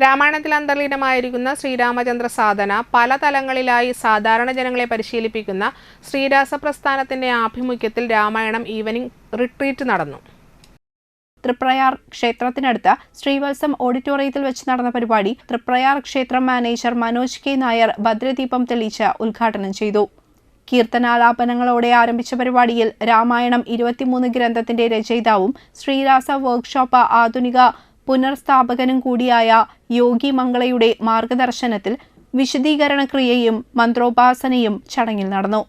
രാമായണത്തിൽ അന്തർലീനമായിരിക്കുന്ന ശ്രീരാമചന്ദ്ര സാധന പല തലങ്ങളിലായി സാധാരണ ജനങ്ങളെ പരിശീലിപ്പിക്കുന്ന ശ്രീരാസ പ്രസ്ഥാനത്തിന്റെ ആഭിമുഖ്യത്തിൽ രാമായണം ഈവനിംഗ് റിട്രീറ്റ് നടന്നു. തൃപ്രയാർ ക്ഷേത്രത്തിനടുത്ത് ശ്രീവത്സം ഓഡിറ്റോറിയത്തിൽ വെച്ച് നടന്ന പരിപാടി തൃപ്രയാർ ക്ഷേത്രം മാനേജർ മനോജ് കെ നായർ ഭദ്രദീപം തെളിയിച്ച് ഉദ്ഘാടനം ചെയ്തു. കീർത്തനാലാപനങ്ങളോടെ ആരംഭിച്ച പരിപാടിയിൽ രാമായണം 23 ഗ്രന്ഥത്തിന്റെ രചയിതാവും ശ്രീരാസ വർക്ക്ഷോപ്പ് ആധുനിക പുനർസ്ഥാപകനും കൂടിയായ യോഗി മംഗളയുടെ മാർഗദർശനത്തിൽ വിശദീകരണ ക്രിയയും മന്ത്രോപാസനയും ചടങ്ങിൽ നടന്നു.